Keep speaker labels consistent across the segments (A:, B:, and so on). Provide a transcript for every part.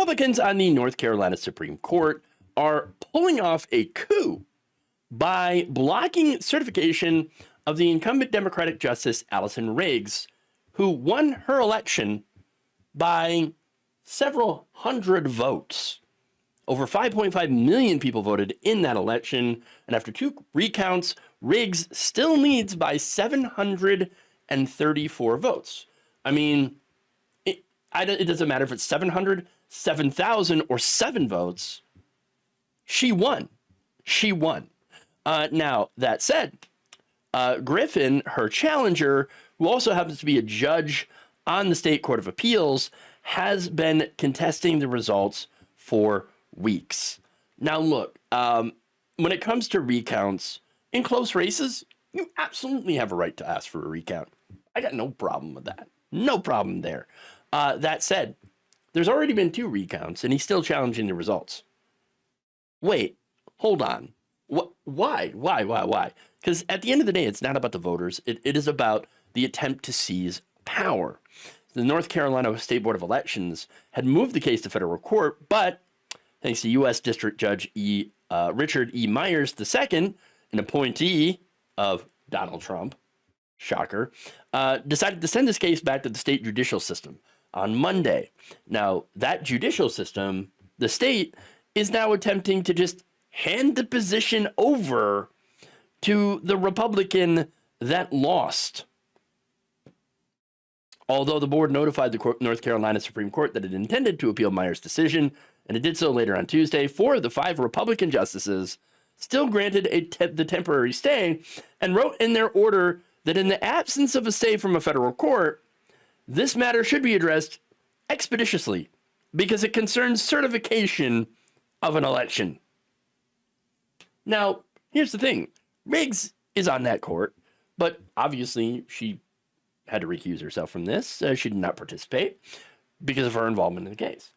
A: Republicans on the North Carolina Supreme Court are pulling off a coup by blocking certification of the incumbent Democratic Justice Allison Riggs, who won her election by several hundred votes. Over 5.5 million people voted in that election, and after 2 recounts, Riggs still leads by 734 votes. I mean, it doesn't matter if it's 700, 7,000, or 7 votes. She won. She won. Now, that said, Griffin, her challenger, who also happens to be a judge on the State Court of Appeals, has been contesting the results for weeks. Now, look, when it comes to recounts in close races, you absolutely have a right to ask for a recount. I got no problem with that. No problem there. That said, there's already been 2 recounts, and he's still challenging the results. Wait, hold on. Why? Because at the end of the day, it's not about the voters. It is about the attempt to seize power. The North Carolina State Board of Elections had moved the case to federal court, but thanks to U.S. District Judge Richard E. Myers II, an appointee of Donald Trump, shocker, decided to send this case back to the state judicial system on Monday. Now, that judicial system, the state, is now attempting to just hand the position over to the Republican that lost. Although the board notified the North Carolina Supreme Court that it intended to appeal Myers' decision, and it did so later on Tuesday, 4 of the 5 Republican justices still granted the temporary stay and wrote in their order that in the absence of a stay from a federal court, this matter should be addressed expeditiously because it concerns certification of an election. Now, here's the thing. Riggs is on that court, but obviously she had to recuse herself from this. She did not participate because of her involvement in the case.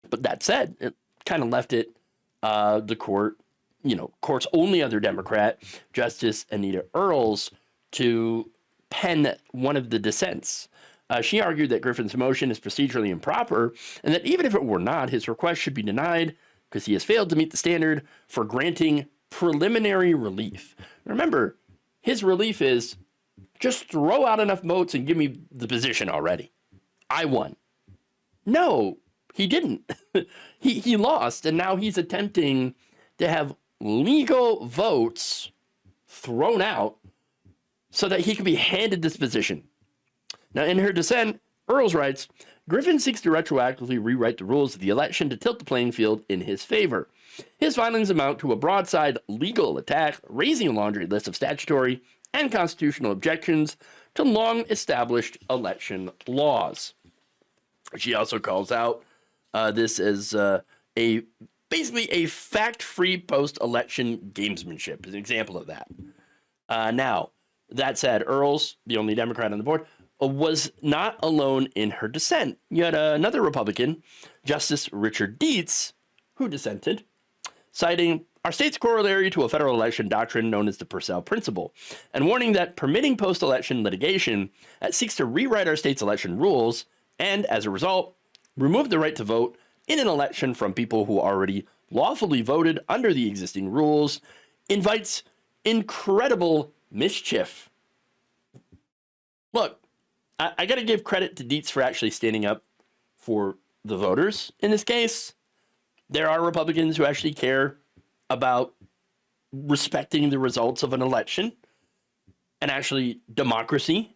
A: But that said, it kind of left it, the court, court's only other Democrat, Justice Anita Earls, to pen one of the dissents. She argued that Griffin's motion is procedurally improper and that even if it were not, his request should be denied because he has failed to meet the standard for granting preliminary relief. Remember, his relief is just throw out enough votes and give me the position already. I won. No, he didn't. he lost, and now he's attempting to have legal votes thrown out so that he can be handed this position. Now, in her dissent, Earls writes, Griffin seeks to retroactively rewrite the rules of the election to tilt the playing field in his favor. His findings amount to a broadside legal attack, raising a laundry list of statutory and constitutional objections to long-established election laws. She also calls out this as basically a fact-free post-election gamesmanship, is an example of that. Now, that said, Earls, the only Democrat on the board, was not alone in her dissent. You had another Republican, Justice Richard Dietz, who dissented, citing our state's corollary to a federal election doctrine known as the Purcell Principle, and warning that permitting post-election litigation that seeks to rewrite our state's election rules and, as a result, remove the right to vote in an election from people who already lawfully voted under the existing rules invites incredible mischief. Look, I got to give credit to Dietz for actually standing up for the voters in this case. There are Republicans who actually care about respecting the results of an election and actually democracy.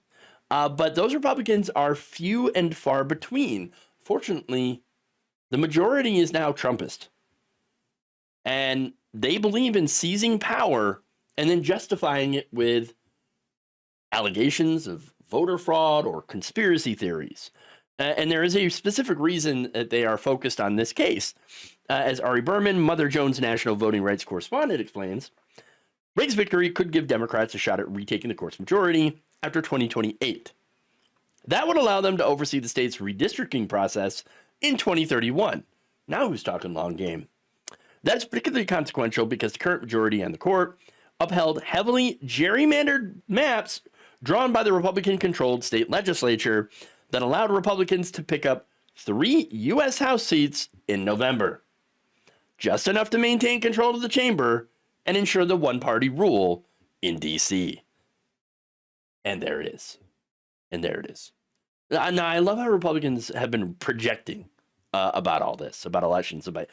A: But those Republicans are few and far between. Fortunately, the majority is now Trumpist. And they believe in seizing power and then justifying it with allegations of voter fraud or conspiracy theories. And there is a specific reason that they are focused on this case. As Ari Berman, Mother Jones National Voting Rights Correspondent, explains, Riggs' victory could give Democrats a shot at retaking the court's majority after 2028. That would allow them to oversee the state's redistricting process in 2031. Now who's talking long game? That's particularly consequential because the current majority on the court upheld heavily gerrymandered maps drawn by the Republican-controlled state legislature that allowed Republicans to pick up 3 U.S. House seats in November. Just enough to maintain control of the chamber and ensure the one-party rule in D.C. And there it is. And there it is. Now, I love how Republicans have been projecting about all this, about elections, about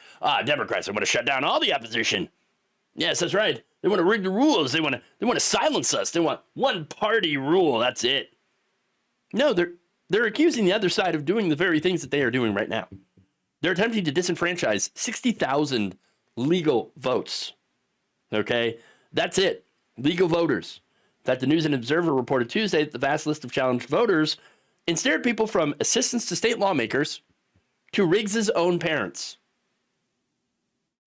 A: Democrats, they want to shut down all the opposition. Yes, that's right. They want to rig the rules. They want to silence us. They want one-party rule. That's it. No, they're accusing the other side of doing the very things that they are doing right now. They're attempting to disenfranchise 60,000 legal votes. Okay? That's it. Legal voters. In fact, the News and Observer reported Tuesday that the vast list of challenged voters ensnared people from assistants to state lawmakers to Riggs's own parents.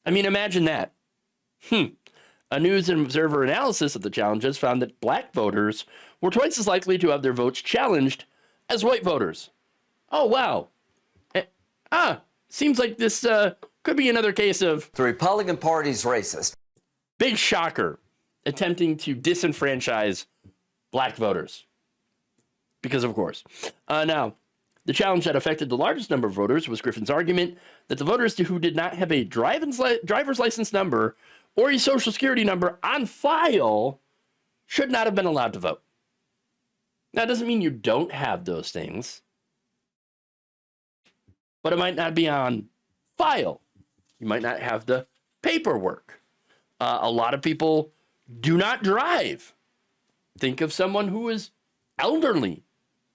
A: I mean, imagine that. A News and Observer analysis of the challenges found that black voters were twice as likely to have their votes challenged as white voters. Oh, wow. Seems like this could be another case of
B: the Republican Party's racist.
A: Big shocker, attempting to disenfranchise black voters. Because, of course. Now, the challenge that affected the largest number of voters was Griffin's argument that the voters who did not have a driver's license number or a social security number on file should not have been allowed to vote. Now, it doesn't mean you don't have those things, but it might not be on file. You might not have the paperwork. A lot of people do not drive. Think of someone who is elderly,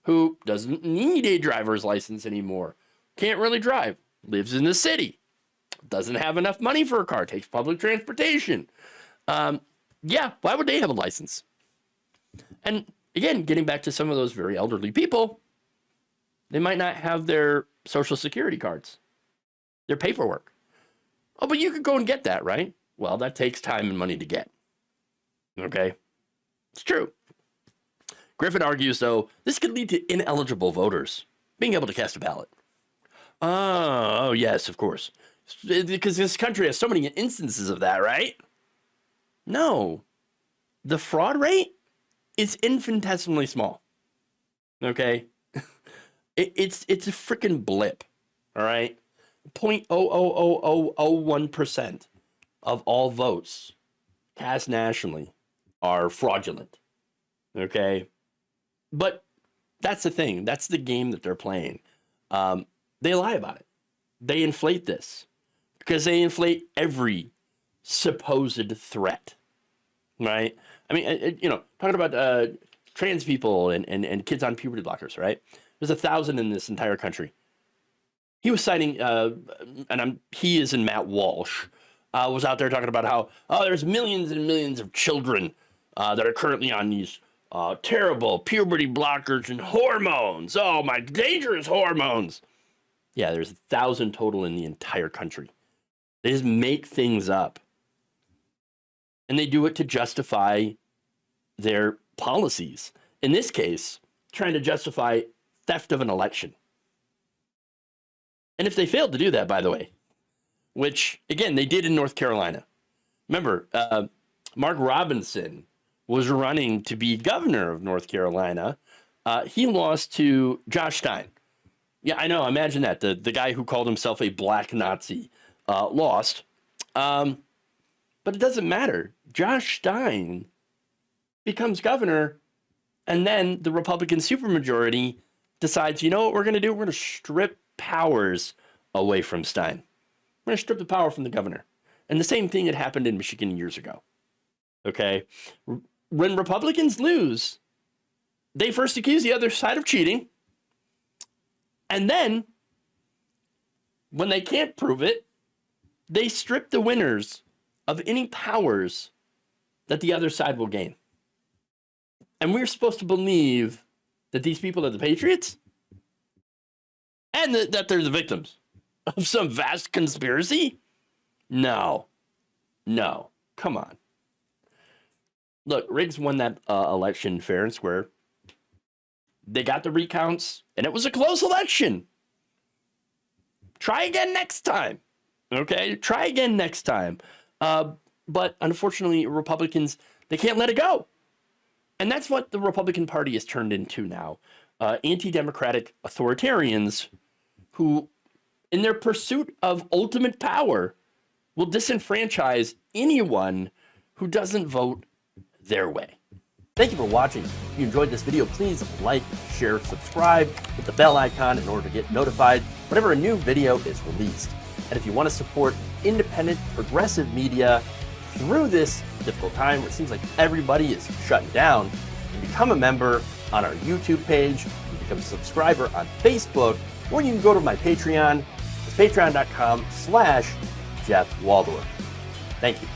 A: who doesn't need a driver's license anymore, can't really drive, lives in the city, doesn't have enough money for a car, takes public transportation. Yeah, why would they have a license? And again, getting back to some of those very elderly people, they might not have their social security cards, their paperwork. Oh, but you could go and get that, right? Well, that takes time and money to get. Okay? It's true. Griffin argues, though, this could lead to ineligible voters being able to cast a ballot. Oh, yes, of course. Because this country has so many instances of that, right? No. The fraud rate is infinitesimally small. Okay? It's a freaking blip. All right? 0.00001% of all votes cast nationally are fraudulent. Okay? But that's the thing. That's the game that they're playing. They lie about it. They inflate this because they inflate every supposed threat, right? I mean, talking about trans people and kids on puberty blockers, right? There's 1,000 in this entire country. He was citing, he is in Matt Walsh, was out there talking about how, there's millions and millions of children that are currently on these terrible puberty blockers and hormones. Oh, my dangerous hormones. Yeah, there's 1,000 total in the entire country. They just make things up. And they do it to justify their policies. In this case, trying to justify theft of an election. And if they failed to do that, by the way, which, again, they did in North Carolina. Remember, Mark Robinson was running to be governor of North Carolina. He lost to Josh Stein. Yeah, I know. Imagine that. The guy who called himself a black Nazi lost. But it doesn't matter. Josh Stein becomes governor, and then the Republican supermajority decides, you know what we're going to do? We're going to strip powers away from Stein. We're going to strip the power from the governor. And the same thing had happened in Michigan years ago. Okay? When Republicans lose, they first accuse the other side of cheating. And then, when they can't prove it, they strip the winners of any powers that the other side will gain. And we're supposed to believe that these people are the patriots? And that they're the victims of some vast conspiracy? No. Come on. Look, Riggs won that election fair and square. They got the recounts, and it was a close election. Try again next time. Okay? Try again next time. But unfortunately, Republicans, they can't let it go. And that's what the Republican Party has turned into now. Anti-democratic authoritarians who, in their pursuit of ultimate power, will disenfranchise anyone who doesn't vote their way. Thank you for watching. If you enjoyed this video, please like, share, subscribe, hit the bell icon in order to get notified whenever a new video is released. And if you want to support independent, progressive media through this difficult time where it seems like everybody is shutting down, you can become a member on our YouTube page, you can become a subscriber on Facebook, or you can go to my Patreon. It's patreon.com/Jeff Waldorf. Thank you.